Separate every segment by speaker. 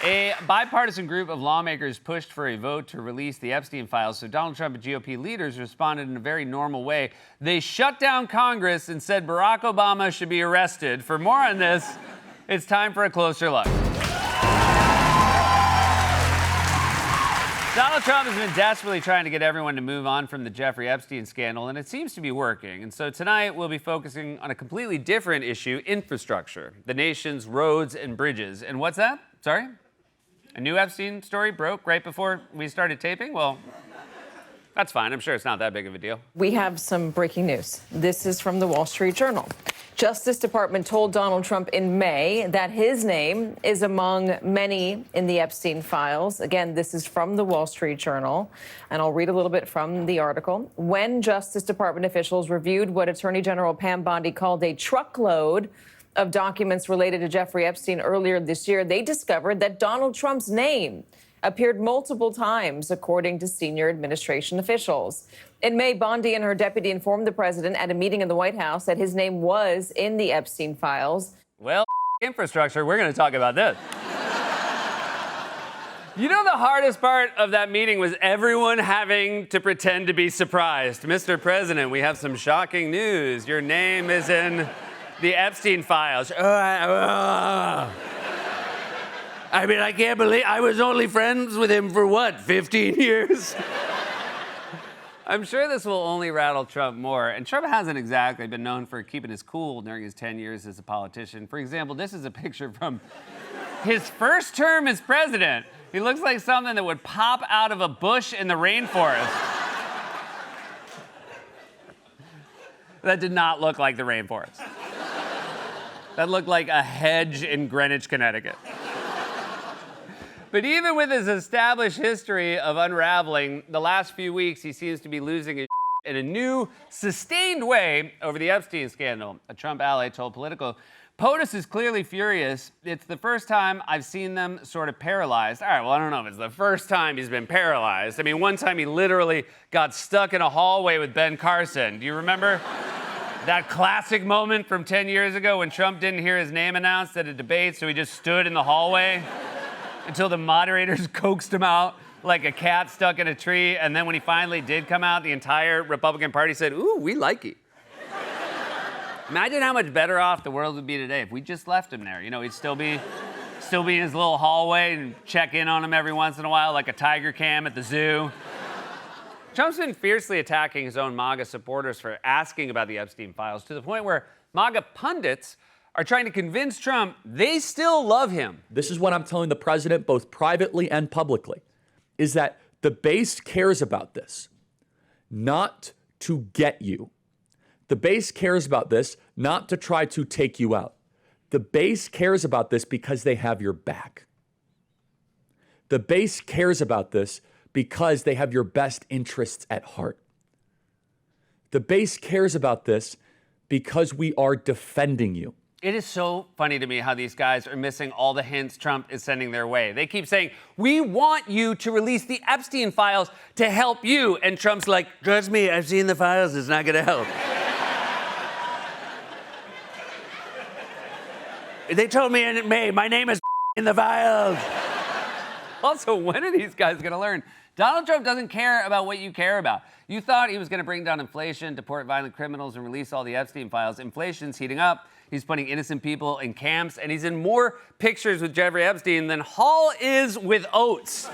Speaker 1: A bipartisan group of lawmakers pushed for a vote to release the Epstein files, so Donald Trump and GOP leaders responded in a very normal way. They shut down Congress and said Barack Obama should be arrested. For more on this, it's time for a closer look. Donald Trump has been desperately trying to get everyone to move on from the Jeffrey Epstein scandal, and it seems to be working. And so tonight, we'll be focusing on a completely different issue, infrastructure, the nation's roads and bridges. And what's that? Sorry? A new Epstein story broke right before we started taping? Well, that's fine. I'm sure it's not that big of a deal.
Speaker 2: We have some breaking news. This is from the Wall Street Journal. Justice Department told Donald Trump in May that his name is among many in the Epstein files. Again, this is from the Wall Street Journal, and I'll read a little bit from the article. When Justice Department officials reviewed what Attorney General Pam Bondi called a truckload of documents related to Jeffrey Epstein earlier this year, they discovered that Donald Trump's name appeared multiple times, according to senior administration officials. In May, Bondi and her deputy informed the president at a meeting in the White House that his name was in the Epstein files.
Speaker 1: Well, infrastructure, we're going to talk about this. You know, the hardest part of that meeting was everyone having to pretend to be surprised. Mr. President, we have some shocking news. Your name is in the Epstein files. I mean, I can't believe I was only friends with him for what, 15 years? I'm sure this will only rattle Trump more. And Trump hasn't exactly been known for keeping his cool during his 10 years as a politician. For example, this is a picture from his first term as president. He looks like something that would pop out of a bush in the rainforest. That did not look like the rainforest. That looked like a hedge in Greenwich, Connecticut. But even with his established history of unraveling, the last few weeks he seems to be losing his in a new, sustained way over the Epstein scandal. A Trump ally told Politico, POTUS is clearly furious. It's the first time I've seen them sort of paralyzed. All right, well, I don't know if it's the first time he's been paralyzed. I mean, one time he literally got stuck in a hallway with Ben Carson. Do you remember that classic moment from 10 years ago when Trump didn't hear his name announced at a debate, so he just stood in the hallway until the moderators coaxed him out like a cat stuck in a tree. And then when he finally did come out, the entire Republican Party said, ooh, we like you. Imagine how much better off the world would be today if we just left him there. You know, he'd still be in his little hallway and check in on him every once in a while like a tiger cam at the zoo. Trump's been fiercely attacking his own MAGA supporters for asking about the Epstein files to the point where MAGA pundits are trying to convince Trump they still love him.
Speaker 3: This is what I'm telling the president, both privately and publicly, is that the base cares about this, not to get you. The base cares about this, not to try to take you out. The base cares about this because they have your back. The base cares about this because they have your best interests at heart. The base cares about this because we are defending you.
Speaker 1: It is so funny to me how these guys are missing all the hints Trump is sending their way. They keep saying, we want you to release the Epstein files to help you. And Trump's like, trust me, I've seen the files, it's not gonna help. They told me in May, my name is in the files. Also, when are these guys gonna learn? Donald Trump doesn't care about what you care about. You thought he was gonna bring down inflation, deport violent criminals, and release all the Epstein files. Inflation's heating up. He's putting innocent people in camps, and he's in more pictures with Jeffrey Epstein than Hall is with Oates.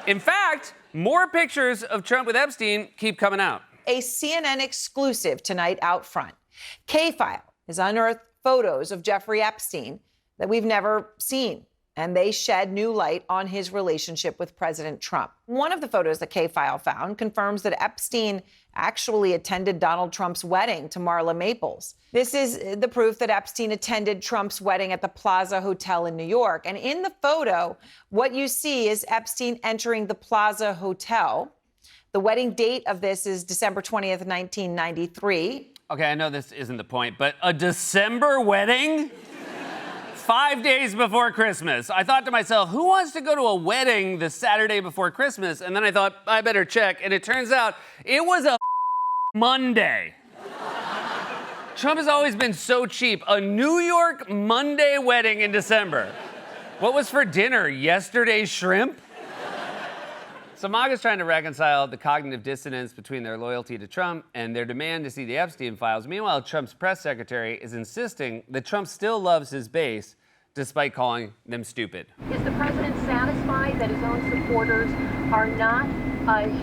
Speaker 1: In fact, more pictures of Trump with Epstein keep coming out.
Speaker 4: A CNN exclusive tonight out front. K-File has unearthed photos of Jeffrey Epstein that we've never seen, and they shed new light on his relationship with President Trump. One of the photos that K-File found confirms that Epstein actually attended Donald Trump's wedding to Marla Maples. This is the proof that Epstein attended Trump's wedding at the Plaza Hotel in New York. And in the photo, what you see is Epstein entering the Plaza Hotel. The wedding date of this is December 20th, 1993.
Speaker 1: Okay, I know this isn't the point, but a December wedding? 5 days before Christmas. I thought to myself, who wants to go to a wedding the Saturday before Christmas? And then I thought, I better check. And it turns out it was a Monday. Trump has always been so cheap. A New York Monday wedding in December. What was for dinner? Yesterday's shrimp? So MAGA's trying to reconcile the cognitive dissonance between their loyalty to Trump and their demand to see the Epstein files. Meanwhile, Trump's press secretary is insisting that Trump still loves his base, despite calling them stupid.
Speaker 5: Is the president satisfied that his own supporters are not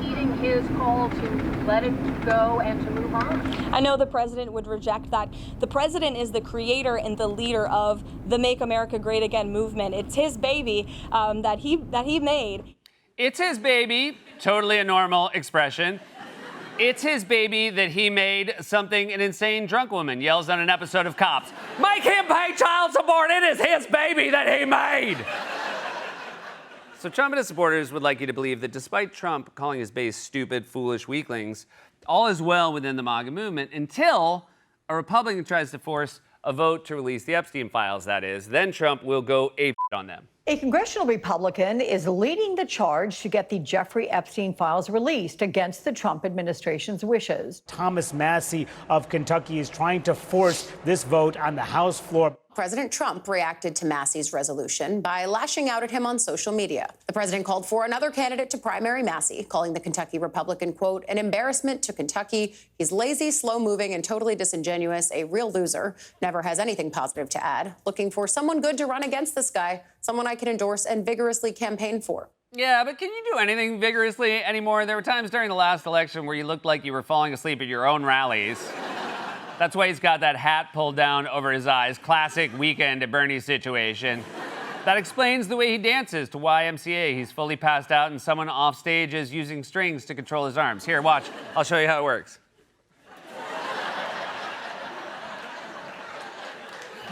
Speaker 5: heeding his call to let it go and to move on?
Speaker 6: I know the president would reject that. The president is the creator and the leader of the Make America Great Again movement. It's his baby that he made.
Speaker 1: It's his baby, totally a normal expression. It's his baby that he made, something an insane drunk woman yells on an episode of Cops. Make him pay child support, it is his baby that he made. So Trump and his supporters would like you to believe that despite Trump calling his base stupid, foolish weaklings, all is well within the MAGA movement until a Republican tries to force a vote to release the Epstein files, that is. Then Trump will go ape on them.
Speaker 7: A congressional Republican is leading the charge to get the Jeffrey Epstein files released against the Trump administration's wishes.
Speaker 8: Thomas Massie of Kentucky is trying to force this vote on the House floor.
Speaker 9: President Trump reacted to Massie's resolution by lashing out at him on social media. The president called for another candidate to primary Massie, calling the Kentucky Republican, quote, an embarrassment to Kentucky. He's lazy, slow-moving, and totally disingenuous, a real loser. Never has anything positive to add. Looking for someone good to run against this guy, someone I can endorse and vigorously campaign for.
Speaker 1: Yeah, but can you do anything vigorously anymore? There were times during the last election where you looked like you were falling asleep at your own rallies. That's why he's got that hat pulled down over his eyes. Classic Weekend at Bernie situation. That explains the way he dances to YMCA. He's fully passed out and someone off stage is using strings to control his arms. Here, watch. I'll show you how it works.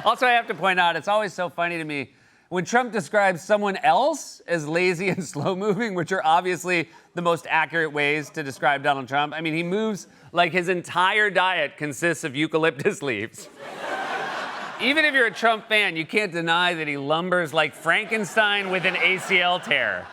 Speaker 1: Also, I have to point out, it's always so funny to me when Trump describes someone else as lazy and slow-moving, which are obviously the most accurate ways to describe Donald Trump. I mean, he moves like his entire diet consists of eucalyptus leaves. Even if you're a Trump fan, you can't deny that he lumbers like Frankenstein with an ACL tear.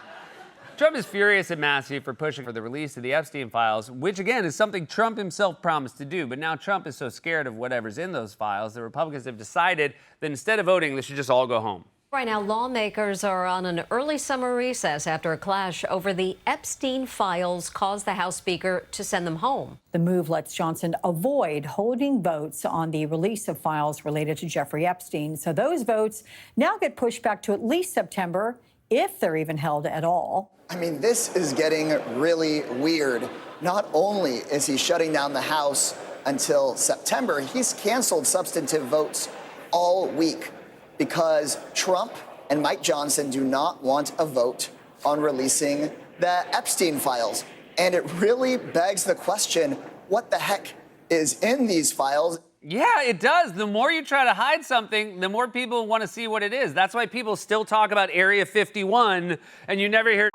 Speaker 1: Trump is furious at Massie for pushing for the release of the Epstein files, which again is something Trump himself promised to do. But now Trump is so scared of whatever's in those files, the Republicans have decided that instead of voting, they should just all go home.
Speaker 10: Right now, lawmakers are on an early summer recess after a clash over the Epstein files caused the House Speaker to send them home.
Speaker 7: The move lets Johnson avoid holding votes on the release of files related to Jeffrey Epstein. So those votes now get pushed back to at least September, if they're even held at all.
Speaker 11: I mean, this is getting really weird. Not only is he shutting down the House until September, he's canceled substantive votes all week because Trump and Mike Johnson do not want a vote on releasing the Epstein files. And it really begs the question, what the heck is in these files?
Speaker 1: Yeah, it does. The more you try to hide something, the more people want to see what it is. That's why people still talk about Area 51, and you never hear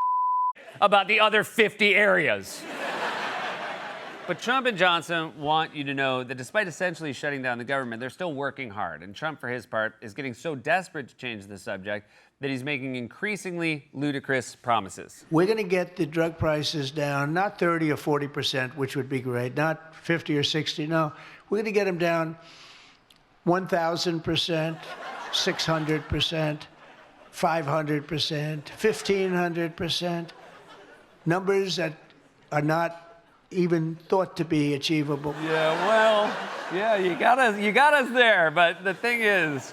Speaker 1: about the other 50 areas. But Trump and Johnson want you to know that despite essentially shutting down the government, they're still working hard. And Trump, for his part, is getting so desperate to change the subject that he's making increasingly ludicrous promises.
Speaker 12: We're going to get the drug prices down, not 30 or 40%, which would be great, not 50 or 60. No, we're going to get them down 1,000%, 600%, 500%, 1,500%. Numbers that are not even thought to be achievable.
Speaker 1: Yeah, well, yeah, you got us there. But the thing is,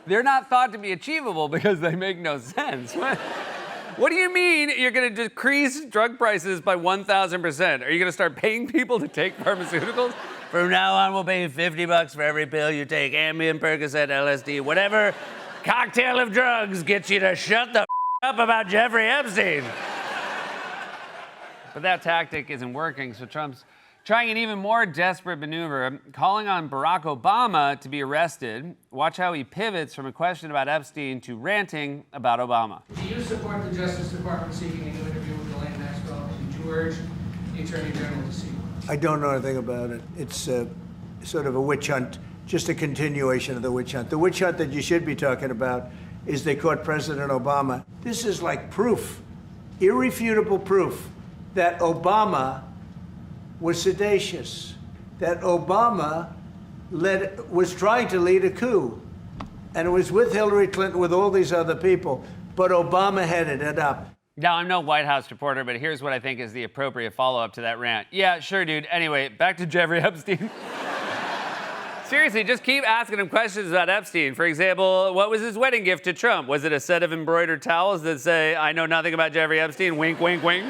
Speaker 1: they're not thought to be achievable because they make no sense. What do you mean you're going to decrease drug prices by 1,000%? Are you going to start paying people to take pharmaceuticals? From now on, we'll pay you $50 for every pill you take. Ambien, Percocet, LSD, whatever cocktail of drugs gets you to shut the up about Jeffrey Epstein. But that tactic isn't working, so Trump's trying an even more desperate maneuver, calling on Barack Obama to be arrested. Watch how he pivots from a question about Epstein to ranting about Obama.
Speaker 13: Do you support the Justice Department seeking a new interview with Ghislaine Maxwell? Did you urge the Attorney General to seek one?
Speaker 12: I don't know anything about it. It's sort of a witch hunt, just a continuation of the witch hunt. The witch hunt that you should be talking about is they caught President Obama. This is like proof, irrefutable proof, that Obama was seditious, that Obama was trying to lead a coup. And it was with Hillary Clinton, with all these other people, but Obama headed it up.
Speaker 1: Now, I'm no White House reporter, but here's what I think is the appropriate follow-up to that rant. Yeah, sure, dude. Anyway, back to Jeffrey Epstein. Seriously, just keep asking him questions about Epstein. For example, what was his wedding gift to Trump? Was it a set of embroidered towels that say, I know nothing about Jeffrey Epstein, wink, wink, wink?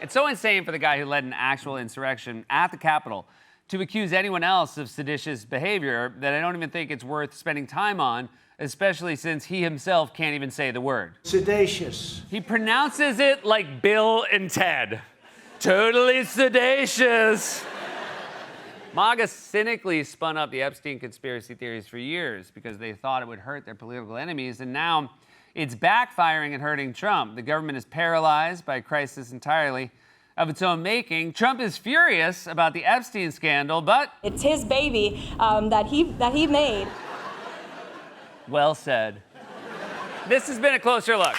Speaker 1: It's so insane for the guy who led an actual insurrection at the Capitol to accuse anyone else of seditious behavior that I don't even think it's worth spending time on, especially since he himself can't even say the word.
Speaker 12: Sedacious.
Speaker 1: He pronounces it like Bill and Ted. Totally sedacious. MAGA cynically spun up the Epstein conspiracy theories for years because they thought it would hurt their political enemies, and now it's backfiring and hurting Trump. The government is paralyzed by a crisis entirely of its own making. Trump is furious about the Epstein scandal, but
Speaker 6: it's his baby that he made.
Speaker 1: Well said. This has been A Closer Look.